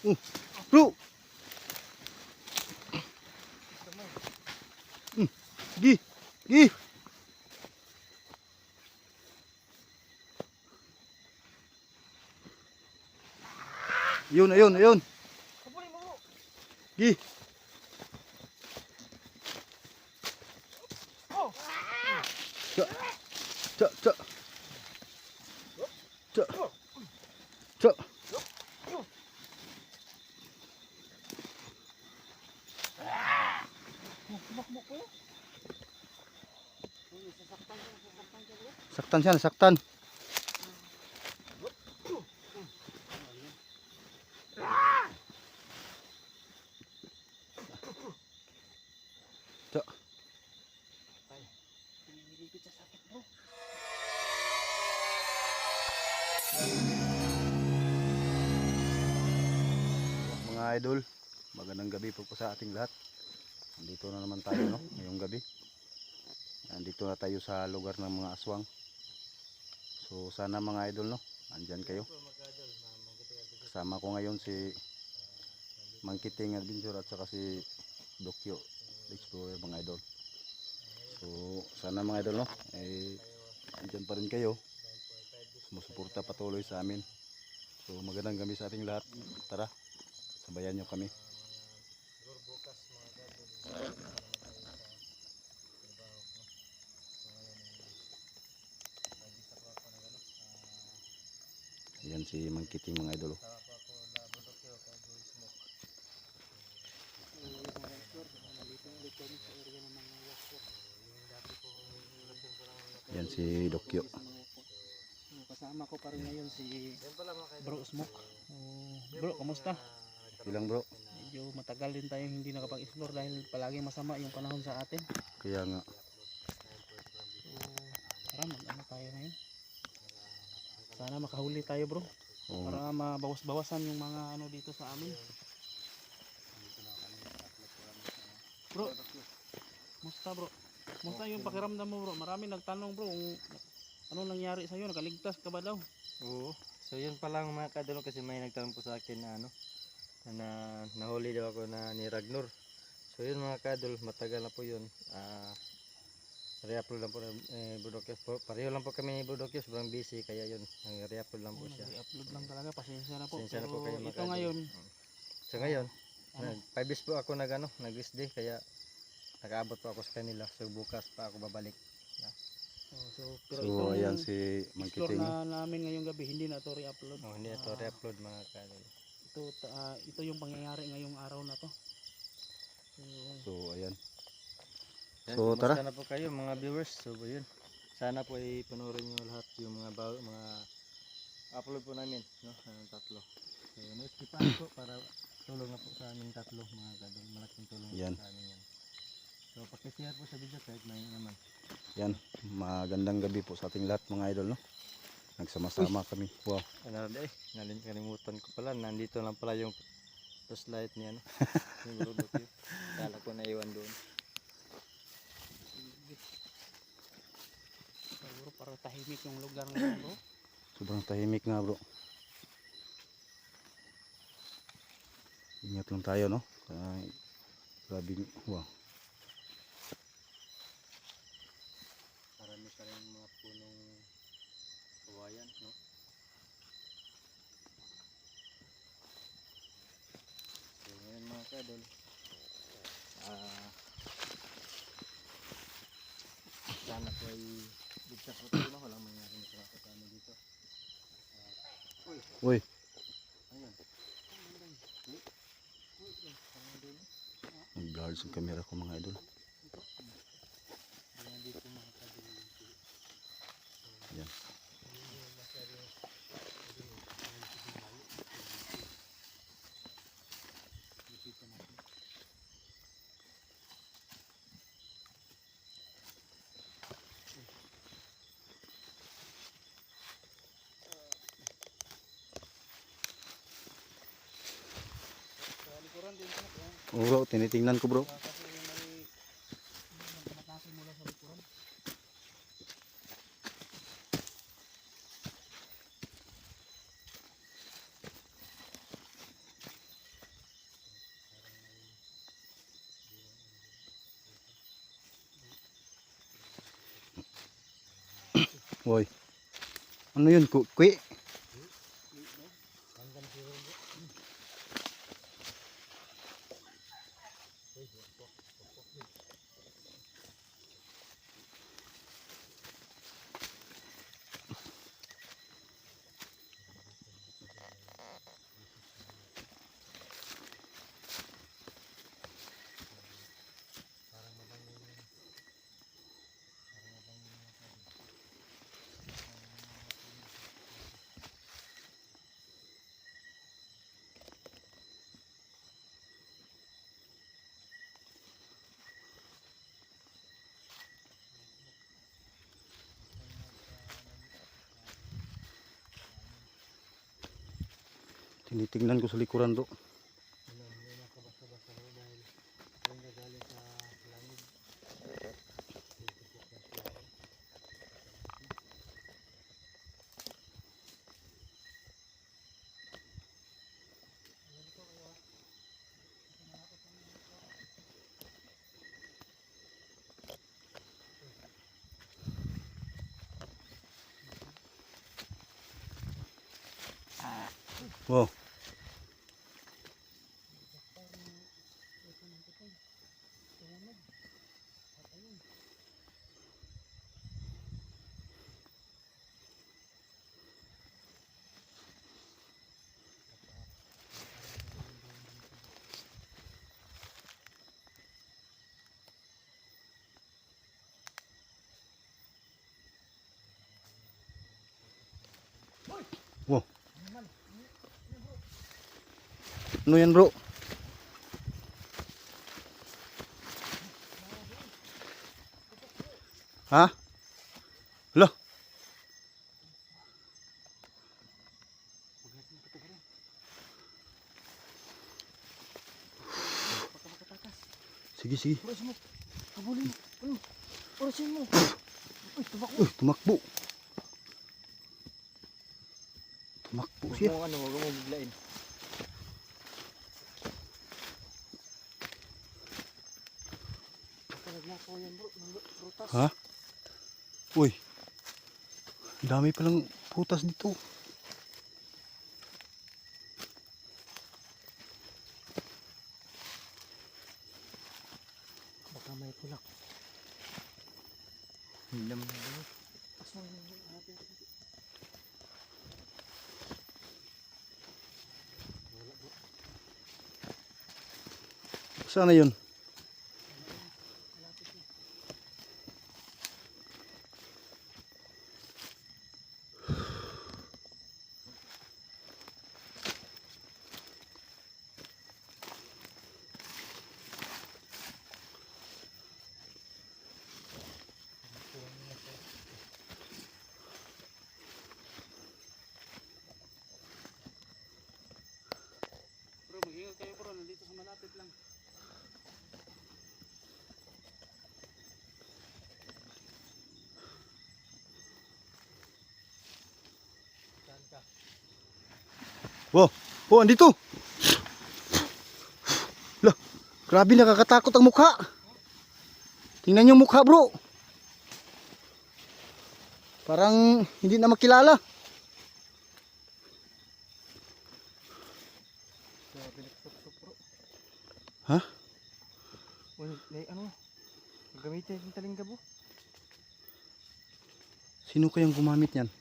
Bro. Gi. Gi. Ayun, ayun, ayun. Gi. Cak. Cak, cak. Cak. Cak. Saktan siya, saktan. Cak. Mga idol, magandang gabi po sa ating lahat. Nandito na naman tayo ngayong gabi. Nandito na tayo sa lugar ng mga aswang. So sana mga idol andyan kayo. Kasama ko ngayon si Mangkiting Adventure at saka si Dokyo Explorer mga idol. So sana mga idol andyan pa rin kayo. Sumusuporta patuloy sa amin. So magandang gabi sa ating lahat. Tara, sabayan nyo kami. Ayan si Mangkiting mga idol. Ayan si Dokyo. Kasama ko pa rin ngayon si Bro Smoke. Bro, kamusta? Ilang bro? Medyo matagal din tayong hindi nakapag-explore dahil palagi masama yung panahon sa atin. Kaya nga. So, tara mag-ano tayo ngayon. Sana makahuli tayo bro. Oo. Para mabawas-bawasan yung mga ano dito sa amin. Bro, musta bro? Musta yung pakiramdam mo bro? Marami nagtanong bro kung ano nangyari sa'yo, nakaligtas ka ba daw? Oo. So yun pa lang mga kadalo kasi may nagtanong po sa akin na na nahuli daw ako na ni Ragnar. So yun mga kadol, matagal na po yun. Re-upload lang po Budokyos po. Pareho lang po kami ni Budokyos, sobrang busy kaya yun, re-upload lang po siya. Re-upload lang talaga, pasensya na po. Pasensya na po Pero kayo, mga ito kadol. ngayon, So ngayon, ano? 5 days po ako nag-rest day kaya nakaabot po ako sa kanila. So bukas pa ako babalik. Pero So itong ayan si explore Mangkiting. na namin ngayong gabi, hindi na ito re-upload. Hindi na to re-upload mga kadol. Ito yung pangyayari ngayong araw na to. So ayan. Yan, So tara. kumusta na po kayo mga viewers. So yun, sana po ay panoorin nyo lahat yung mga upload po namin, tatlo. So no-skipan po para tulong na po sa amin tatlo mga kadol. Malaking tulong Yan. po sa amin yan. So pakishare po sa video kahit may naman. Yan, magandang gabi po sa ating lahat mga idol Nagsama-sama kami. Wow. Nalimutan ko pala, nandito lang pala yung flashlight niya yung Budokyos. Kala ko naiwan doon. Siguro parang tahimik yung lugar ngayon bro. Sobrang tahimik nga bro. Ingat lang tayo grabe. Wow. Marami pa rin mga punong kawayan, no? So ngayon mga kadol, sana po ay ligtas po tayo, walang mangyaring masama sa amin dito. Uy. Ayun. Nag-blur yung camera ko mga idol. Dito mga kadol. Yan. Likuran din sa Oh bro, tinitingnan ko bro. kasi may matake mula sa likuran. Woy. Ano yun? Kwi? Tinitingnan ko sa likuran do. Wow. Wow. Ano yan bro? Ha? Hala. Sige, sige. Oras mo. Habulin mo. Ano? Orasin mo. Uy, tumakbo. Uy, tumakbo. Tumakbo Huwag siya. mo ano, huwag mo biglain. Nagmakaw yan bro, prutas. Ha? Uy. Dami palang prutas dito. Baka may tulak. Hilam na bro. Asal na yung hati. Saan na yun? Bro, mag-ingat kayo bro, nandito sa malapit lang. Saan ka? Wow. Oh, andito. Lah, grabe nakakatakot ang mukha. Tingnan yung mukha, bro. Parang hindi na makilala. Grabe nagsuksok bro. Ha? Uy, ano? Gamitin yung talinggabo. Sino kayang gumamit yan?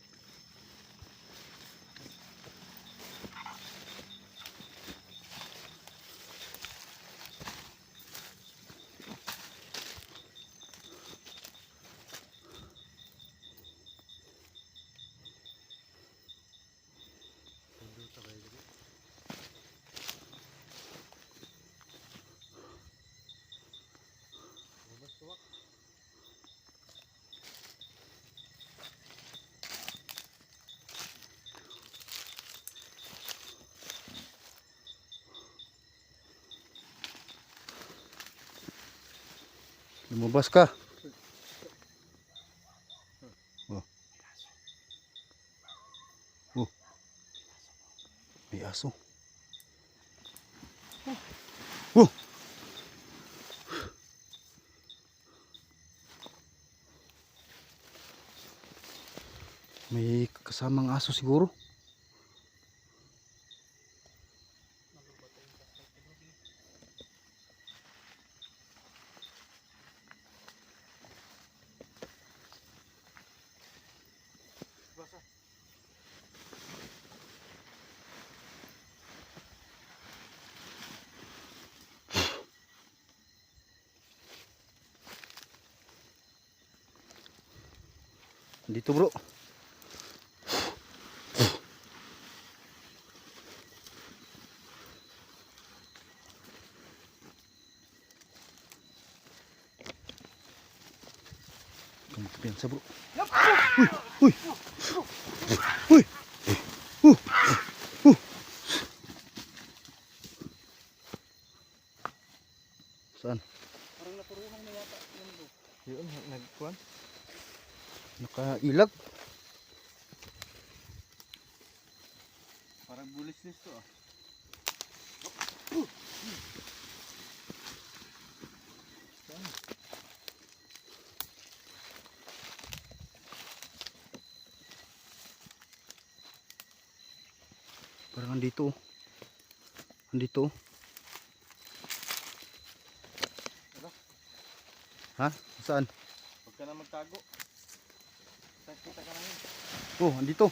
Lumabas ka. Oh. Oh. May aso. Oh. May kasamang aso siguro. Dito bro. Kamu kepiansa bro. Uy, uy, uy. Uh, uh. Saan? Parang napuruhan na yata yun bro. Yun, nagkuhan. Nakailag. Parang bulis-lis to ah. Parang andito. Andito. Ha? Saan? Huwag ka na magtago. Kita ka na yun. Oh, andito.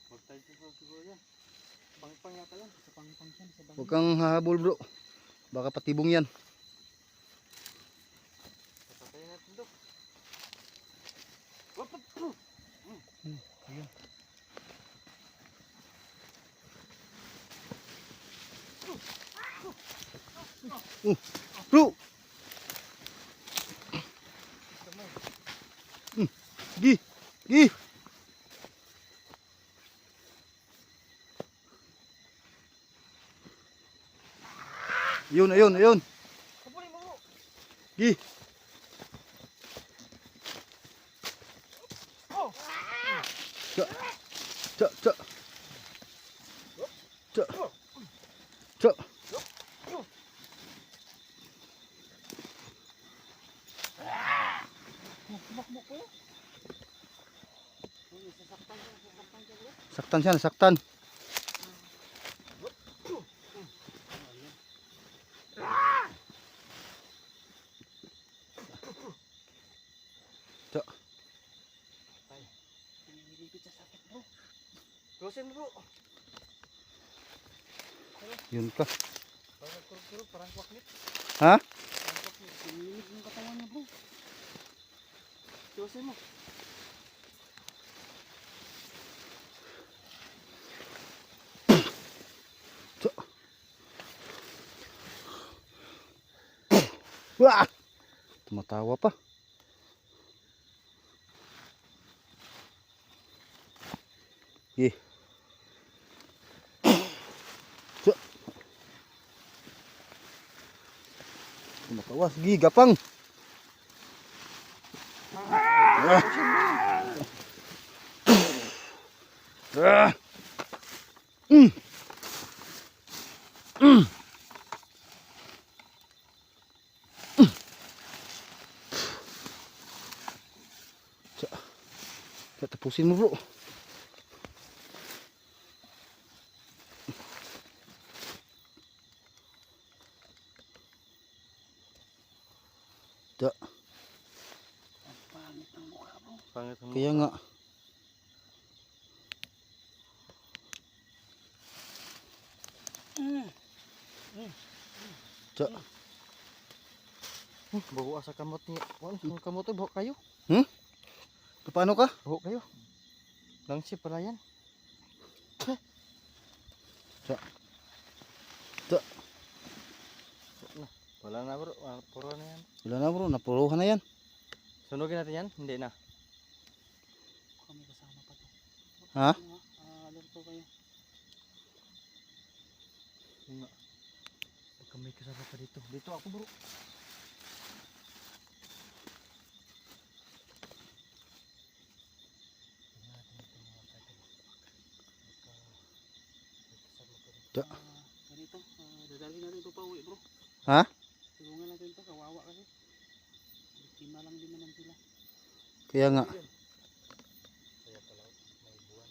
Huwag tayo siguro yan. Pang-pang yata yan. Sa pangpang siya, sa bangin. Huwag kang hahabol bro. Baka patibong yan. Patatayin natin to. Ayun. Bro! Gi! Gi! Ayun, ayun, ayun. Kapulin mo bro. Gi! Cak! Cak, cak! Cak! Cak! Tumakbo po. Uy, sasaktan siya bro. Saktan siya, nasaktan. Cak! Pinilipit sa sakit bro. Closein mo bro. Yun ka. Parang nagkurog-kurog, parang kwaklit. Ha? Parang kwaklit. Pinilip yung katawan niya bro. Closein mo. Cak! Wah! Tumatawa pa. Gi! Cak! Tumatawa. Gi, gapang! Ah! Mm! Mm! Cak! Cak, tapusin mo bro. Cak! Ang pangit ng mukha bro. Pangit mo. Kaya nga. Cak! Bago asa kamot niya. Ang kamot ay buhok kayo. Paano ka? Buhok kayo. Langsi pala yan. Cak! Cak! Wala na bro. Puro na yan. Wala na bro, napuruhan na yan. Sunugin natin yan? Hindi na. Kami kasama pa to. Ha? Alerto kayo. Pagka may kasama pa dito. Dito ako bro. Cak! Ganito, dadalhin natin ito pa uwi bro. Ha? Tulungan natin ito, kawawa kasi. Kaya nga. Kaya pala may buwan.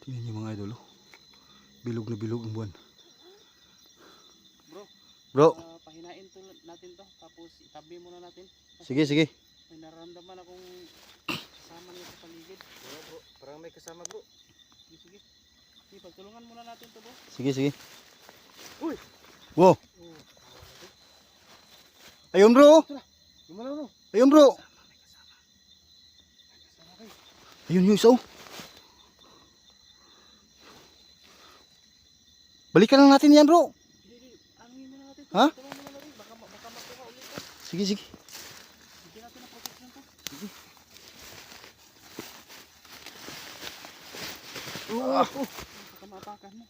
Tingnan niyo mga idol. Oh. Bilog na bilog ang buwan. Bro, Bro, pahinain to natin to. Tapos itabi muna natin. sige sige. May nararamdaman akong kasama niya sa paligid. Bro, parang may kasama bro. Sige, sige. Sige, pagtulungan muna natin to bro. Sige sige. Uy! Wow. Oh. Ayun bro. Gumalaw no? Ayun bro. Kasama kayo. Ayun yung isa oh. Balikan lang natin yan bro. Hindi, anuhin muna natin to. Ha? Tulungan muna natin. Baka makuha ulit to. Sige sige. Bigyan natin ng protection to. Baka maapakan mo.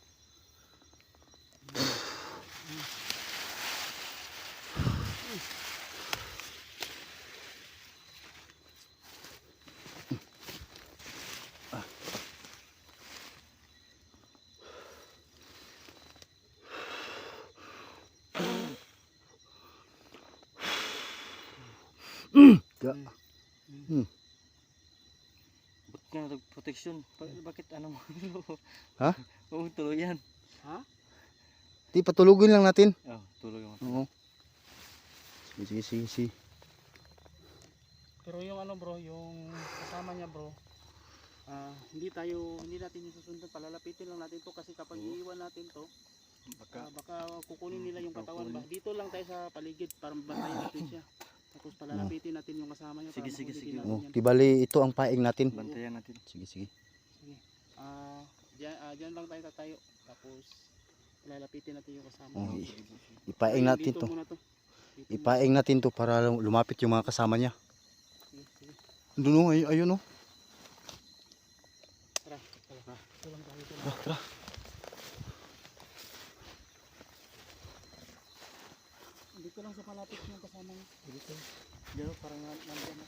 Ya. Ba't ka nag-protection? Bakit ano mo bro? Ha? Oo, tuloy yan. Ha? Di patulugin lang natin. Oh, tuloy mo. Oo. Sige sige sige. Sige. Pero yung ano bro, yung kasama niya bro, hindi natin susundan, palalapitin lang natin to kasi kapag iiwan natin to, baka kukunin nila yung katawan ba. Dito lang tayo sa paligid para mabantayan natin siya. Tapos palalapitin natin yung kasama niya para Sige, mahuli sige. din natin Oh, yan. di bali ito ang paing natin. Bantayan natin. Sige sige. Sige. Diyan lang tayo tatayo. Tapos palalapitin natin yung kasama. Oh, niya. ipaing natin Dito to. muna to. Dito muna. Ipaing natin to para lumapit yung mga kasama niya. Sige, sige. Doon oh, ayun oh. Tara. Ito lang tayo. Ito lang. Tara, tara. Dito lang sa palapit yung kasama niya. Dito. Diyan parang nandiyan.